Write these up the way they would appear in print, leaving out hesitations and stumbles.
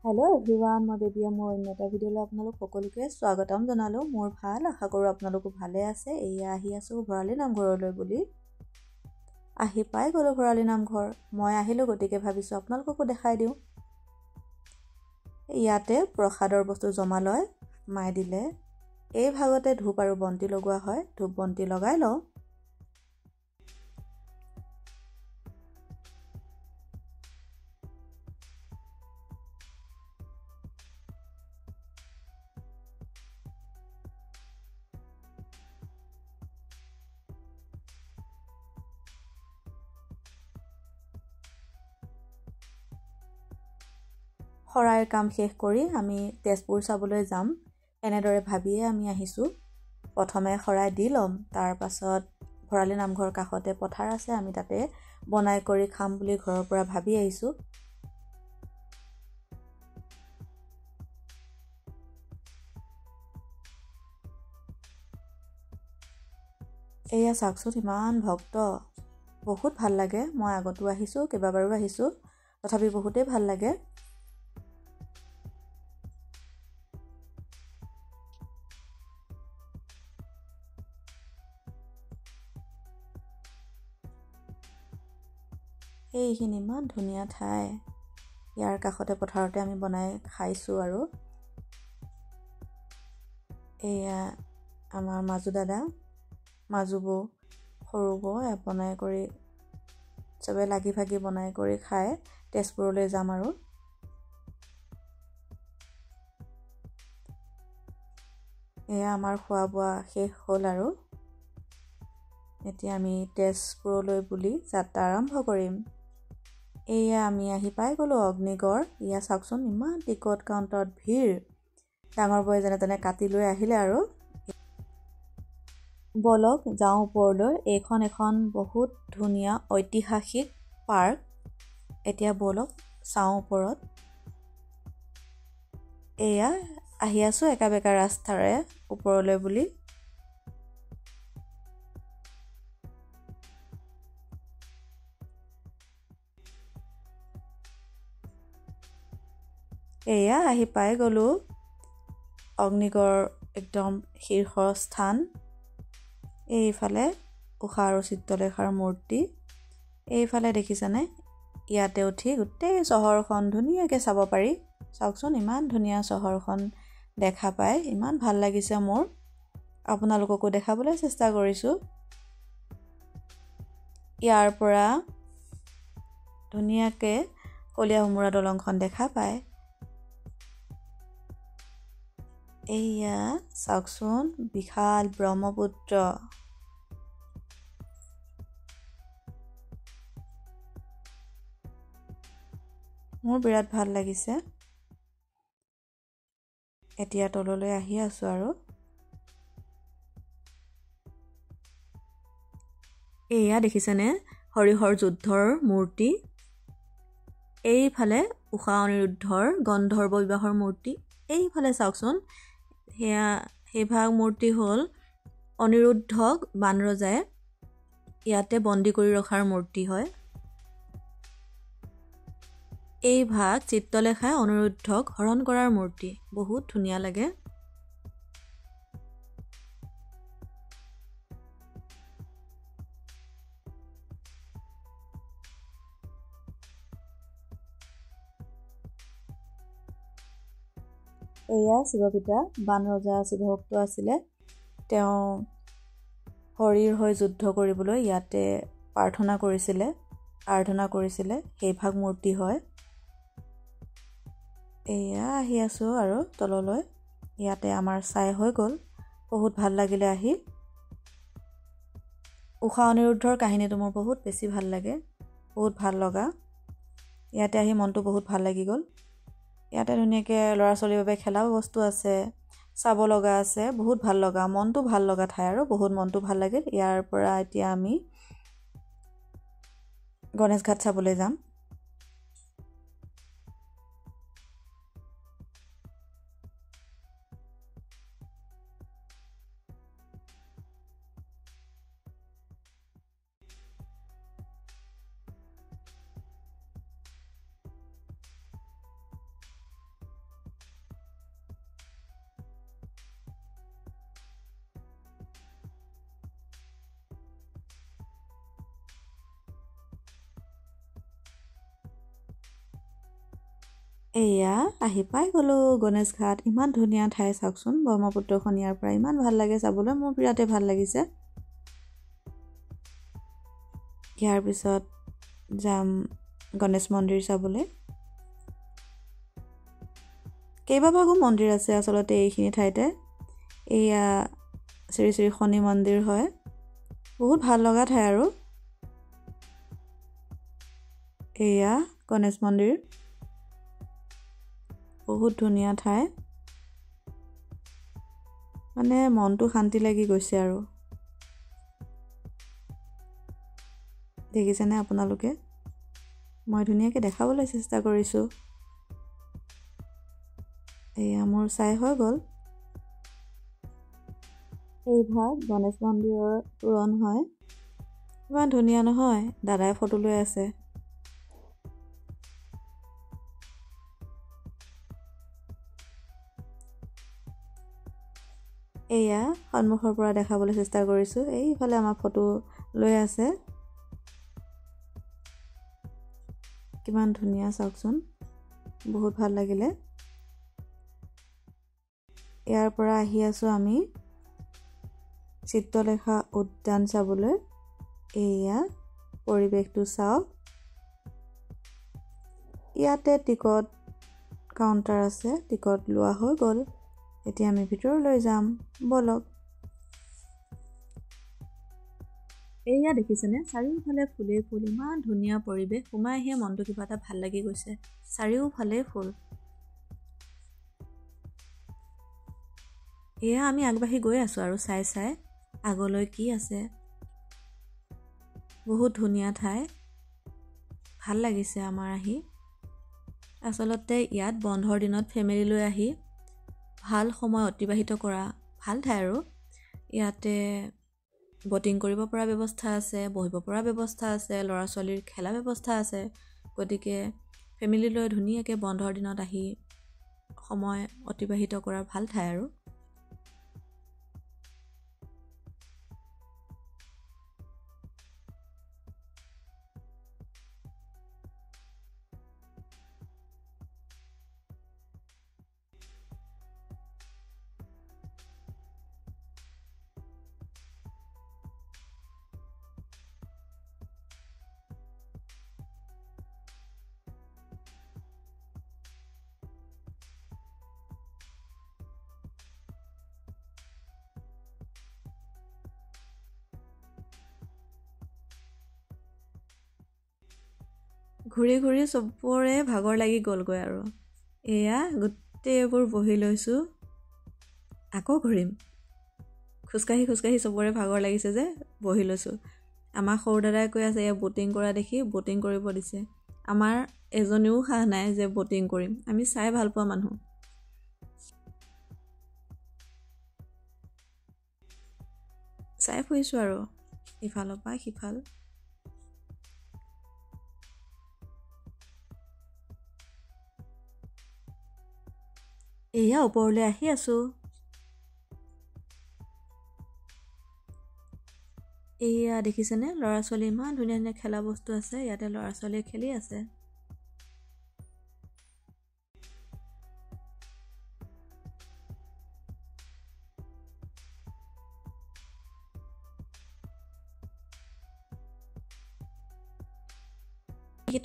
Hello' everyone, মই বেবিয়া। মোৰ অন্য এটা ভিডিঅ'লৈ আপোনালোক সকলোকে স্বাগতম জনালোঁ। মোৰ ভাল, আশা কৰোঁ আপোনালোকো ভালে আছে। এয়া আহি আছোঁ ভৰালী নামঘৰলৈ বুলি। আহি পাই গ'লোঁ ভৰালী নামঘৰ। মই আহিলোঁ, গতিকে ভাবিছোঁ আপোনালোককো দেখাই দিওঁ। ইয়াতে প্ৰসাদৰ বস্তু জমা লয় মায়ে দিলে। এই ভাগতে ধূপ আৰু বন্তি লগোৱা হয়। ধূপ বন্তি লগাই লওঁ। শৰাইৰ কাম শেষ কৰি আমি তেজপুৰ চাবলৈ যাম, এনেদৰে ভাবিয়ে আমি আহিছোঁ। প্ৰথমে শৰাই দি ল'ম, তাৰ পাছত ভৰালী নামঘৰ কাষতে পথাৰ আছে, আমি তাতে বনাই কৰি খাম বুলি ঘৰৰ পৰা ভাবি আহিছোঁ। এয়া চাওকচোন, ইমান ভক্ত, বহুত ভাল লাগে। মই আগতো আহিছোঁ, কেইবাবাৰো আহিছোঁ, তথাপি বহুতেই ভাল লাগে। এইখিনি ইমান ধুনীয়া ঠাই। ইয়াৰ কাষতে পথাৰতে আমি বনাই খাইছোঁ। আৰু এয়া আমাৰ মাজু দাদা, মাজু বৌ, সৰু বৌ বনাই কৰি চবে লাগি ভাগি বনাই কৰি খাই তেজপুৰলৈ যাম। আৰু এয়া আমাৰ খোৱা বোৱা শেষ হ'ল। আৰু এতিয়া আমি তেজপুৰলৈ বুলি যাত্ৰা আৰম্ভ কৰিম। এয়া আমি আহি পাই গ'লোঁ অগ্নিগড়। এয়া চাওকচোন, ইমান টিকট কাউণ্টাৰত ভিৰ। ডাঙৰ বৌয়ে যেনে তেনে কাটি লৈ আহিলে। আৰু বলক যাওঁ ওপৰলৈ। এইখন এখন বহুত ধুনীয়া ঐতিহাসিক পাৰ্ক। এতিয়া বলক চাওঁ ওপৰত। এয়া আহি আছোঁ একা বেকা ৰাস্তাৰে ওপৰলৈ বুলি। এয়া আহি পাই গ'লোঁ অগ্নিগড় একদম শীৰ্ষস্থান। এইফালে উষা আৰু চিত্ৰলেখাৰ মূৰ্তি। এইফালে দেখিছেনে, ইয়াতে উঠি গোটেই চহৰখন ধুনীয়াকৈ চাব পাৰি। চাওকচোন, ইমান ধুনীয়া চহৰখন দেখা পাই ইমান ভাল লাগিছে মোৰ। আপোনালোককো দেখাবলৈ চেষ্টা কৰিছোঁ। ইয়াৰ পৰা ধুনীয়াকৈ কলীয়াভোমোৰা দলংখন দেখা পায়। এয়া চাওকচোন, বিশাল ব্ৰহ্মপুত্ৰ। মোৰ বিৰাট ভাল লাগিছে। এতিয়া তললৈ আহি আছোঁ। আৰু এয়া দেখিছেনে, হৰিহৰ যুদ্ধৰ মূৰ্তি। এইফালে উষা অনিৰুদ্ধৰ গন্ধৰ্ব বিবাহৰ মূৰ্তি। এইফালে চাওকচোন, সেইভাগ মূৰ্তি হ'ল অনিৰুদ্ধক বানৰজাই ইয়াতে বন্দী কৰি ৰখাৰ মূৰ্তি হয়। এই ভাগ চিত্ৰলেখাই অনিৰুদ্ধক হৰণ কৰাৰ মূৰ্তি। বহুত ধুনীয়া লাগে। এয়া শিৱপিতা বানৰজা শিৱভক্ত আছিলে। তেওঁ হৰিৰ হৈ যুদ্ধ কৰিবলৈ ইয়াতে আৰাধনা কৰিছিলে। সেইভাগ মূৰ্তি হয়। এয়া আহি আছোঁ আৰু তললৈ। ইয়াতে আমাৰ চাই হৈ গ'ল। বহুত ভাল লাগিলে আহি। উষা অনিৰুদ্ধৰ কাহিনীটো মোৰ বহুত বেছি ভাল লাগে, বহুত ভাল লগা। ইয়াতে আহি মনটো বহুত ভাল লাগি গ'ল। ইয়াতে ধুনীয়াকৈ ল'ৰা ছোৱালীৰ বাবে খেলাও বস্তু আছে, চাব লগা আছে। বহুত ভাল লগা, মনটো ভাল লগা ঠাই। আৰু বহুত মনটো ভাল লাগিল। ইয়াৰ পৰা এতিয়া আমি গণেশ ঘাট চাবলৈ যাম। এয়া আহি পাই গ'লোঁ গণেশ ঘাট। ইমান ধুনীয়া ঠাই চাওকচোন, ব্ৰহ্মপুত্ৰখন ইয়াৰ পৰা ইমান ভাল লাগে চাবলৈ, মোৰ বিৰাটেই ভাল লাগিছে। ইয়াৰ পিছত যাম গণেশ মন্দিৰ চাবলৈ। কেইবাভাগো মন্দিৰ আছে আচলতে এইখিনি ঠাইতে। এয়া শ্ৰী শ্ৰী শনি মন্দিৰ হয়, বহুত ভাল লগা ঠাই আৰু। এয়া গণেশ মন্দিৰ, বহুত ধুনীয়া ঠাই, মানে মনটো শান্তি লাগি গৈছে আৰু। দেখিছেনে আপোনালোকে? মই ধুনীয়াকৈ দেখাবলৈ চেষ্টা কৰিছোঁ। এয়া মোৰ চাই হৈ গ'ল। এই ভাগ গণেশ মন্দিৰৰ তোৰণ হয়, ইমান ধুনীয়া নহয়? দাদাই ফটো লৈ আছে। এয়া সন্মুখৰ পৰা দেখাবলৈ চেষ্টা কৰিছোঁ। এইফালে আমাৰ ফটো লৈ আছে, কিমান ধুনীয়া চাওকচোন, বহুত ভাল লাগিলে। ইয়াৰ পৰা আহি আছোঁ আমি চিত্ৰলেখা উদ্যান চাবলৈ। এয়া পৰিৱেশটো চাওক, ইয়াতে টিকট কাউণ্টাৰ আছে, টিকট লোৱা হৈ গ'ল। এতিয়া আমি ভিতৰলৈ যাম, বলক। এয়া দেখিছেনে, চাৰিওফালে ফুলেই ফুল, ইমান ধুনীয়া পৰিৱেশ। সোমাই আহিয়ে মনটো কিবা এটা ভাল লাগি গৈছে, চাৰিওফালে ফুল। এয়া আমি আগবাঢ়ি গৈ আছোঁ আৰু চাই চাই আগলৈ কি আছে। বহুত ধুনীয়া ঠাই, ভাল লাগিছে আমাৰ আহি। আচলতে ইয়াত বন্ধৰ দিনত ফেমিলি লৈ আহি ভাল সময় অতিবাহিত কৰা ভাল ঠাই আৰু। ইয়াতে ব'টিং কৰিব পৰা ব্যৱস্থা আছে, বহিব পৰা ব্যৱস্থা আছে, ল'ৰা ছোৱালীৰ খেলা ব্যৱস্থা আছে। গতিকে ফেমিলি লৈ ধুনীয়াকৈ বন্ধৰ দিনত আহি সময় অতিবাহিত কৰাৰ ভাল ঠাই আৰু। ঘূৰি ঘূৰি চবৰে ভাগৰ লাগি গ'লগৈ আৰু। এয়া গোটেইবোৰ বহি লৈছোঁ, আকৌ ঘূৰিম। খোজকাঢ়ি খোজকাঢ়ি চবৰে ভাগৰ লাগিছে যে বহি লৈছোঁ। আমাৰ সৰু দাদাই কৈ আছে এয়া ব'টিং কৰা দেখি ব'টিং কৰিব দিছে। আমাৰ এজনীও সাহ নাই যে ব'টিং কৰিম, আমি চাই ভাল পোৱা মানুহ। চাই ফুৰিছোঁ আৰু ইফালৰ পৰা সিফাল। এয়া ওপৰলৈ আহি আছোঁ। এয়া দেখিছেনে, ল'ৰা ছোৱালী ইমান ধুনীয়া ধুনীয়া খেলা বস্তু আছে, ইয়াতে ল'ৰা ছোৱালীয়ে খেলি আছে।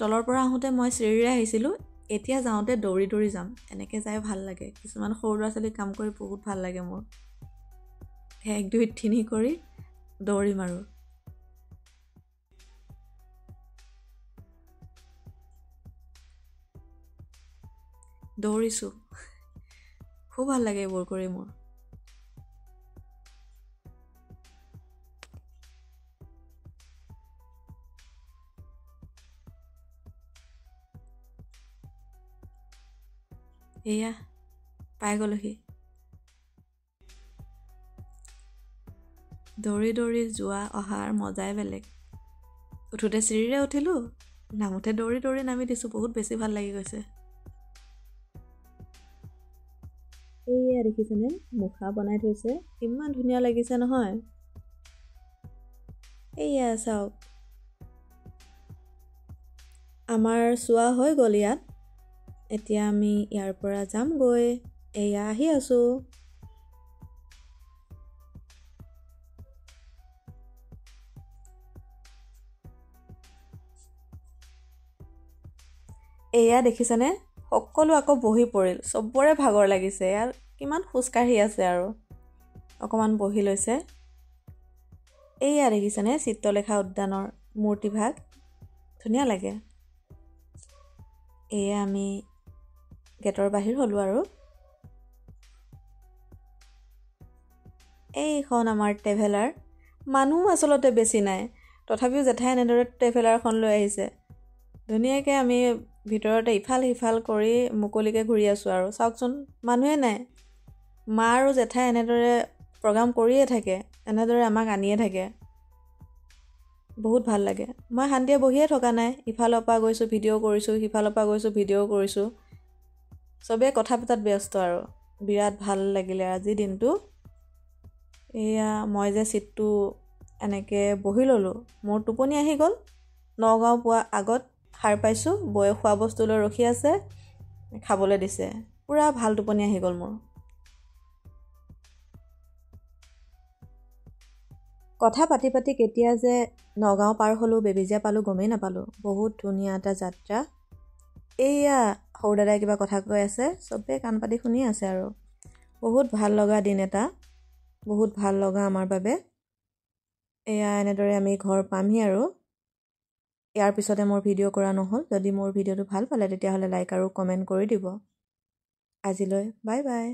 তলৰ পৰা আহোঁতে মই চিৰিৰে আহিছিলোঁ, এতিয়া যাওঁতে দৌৰি দৌৰি যাম, এনেকৈ যাই ভাল লাগে। কিছুমান সৰু ল'ৰা ছোৱালী কাম কৰি বহুত ভাল লাগে মোৰ। 1 2 3 কৰি দৌৰিম আৰু। দৌৰিছোঁ, খুব ভাল লাগে এইবোৰ কৰি মোৰ। এয়া পাই গ'লোহি। দৌৰি দৌৰি যোৱা অহাৰ মজাই বেলেগ। উঠোঁতে চিৰিৰে উঠিলোঁ, নামোতে দৌৰি দৌৰি নামি দিছোঁ, বহুত বেছি ভাল লাগি গৈছে। এয়া দেখিছেনে, মুখা বনাই থৈছে, ইমান ধুনীয়া লাগিছে নহয়। এয়া চাওক, আমাৰ চোৱা হৈ গ'ল ইয়াত। এতিয়া আমি ইয়াৰ পৰা যামগৈ। এয়া আহি আছোঁ। এয়া দেখিছেনে, সকলো আকৌ বহি পৰিল। চবৰে ভাগৰ লাগিছে। ইয়াত কিমান খোজকাঢ়ি আছে আৰু অকণমান বহি লৈছে। এয়া দেখিছেনে চিত্ৰলেখা উদ্যানৰ মূৰ্তিভাগ, ধুনীয়া লাগে। এয়া আমি গেটৰ বাহিৰ হ'লোঁ আৰু এইখন আমাৰ ট্ৰেভেলাৰ। মানুহ আচলতে বেছি নাই, তথাপিও জেঠাই এনেদৰে ট্ৰেভেলাৰখন লৈ আহিছে। ধুনীয়াকৈ আমি ভিতৰতে ইফাল সিফাল কৰি মুকলিকৈ ঘূৰি আছোঁ আৰু চাওকচোন, মানুহে নাই। মা আৰু জেঠাই এনেদৰে প্ৰগ্ৰাম কৰিয়ে থাকে, এনেদৰে আমাক আনিয়ে থাকে। বহুত ভাল লাগে। মই শান্তিয়ে বহিয়ে থকা নাই, ইফালৰ পৰা গৈছোঁ ভিডিঅ' কৰিছোঁ, সিফালৰ পৰা গৈছোঁ ভিডিঅ' কৰিছোঁ। চবেই কথা পতাত ব্যস্ত আৰু বিৰাট ভাল লাগিলে আজি দিনটো। এয়া মই যে চিটটো এনেকৈ বহি ল'লোঁ, মোৰ টোপনি আহি গ'ল। নগাঁও পোৱা আগত সাৰ পাইছোঁ, বৌয়ে খোৱা বস্তু লৈ ৰখি আছে, খাবলৈ দিছে। পূৰা ভাল টোপনি আহি গ'ল মোৰ। কথা পাতি পাতি কেতিয়া যে নগাঁও পাৰ হ'লোঁ, বেবেজীয়া পালোঁ গমেই নাপালোঁ। বহুত ধুনীয়া এটা যাত্ৰা। এইয়া সৰু দাদাই কিবা কথা কৈ আছে, চবেই কাণ পাতি শুনি আছে আৰু বহুত ভাল লগা দিন এটা, বহুত ভাল লগা আমাৰ বাবে। এয়া এনেদৰে আমি ঘৰ পামহি আৰু ইয়াৰ পিছতে মোৰ ভিডিঅ' কৰা নহ'ল। যদি মোৰ ভিডিঅ'টো ভাল পালে তেতিয়াহ'লে লাইক আৰু কমেণ্ট কৰি দিব। আজিলৈ বাই বাই।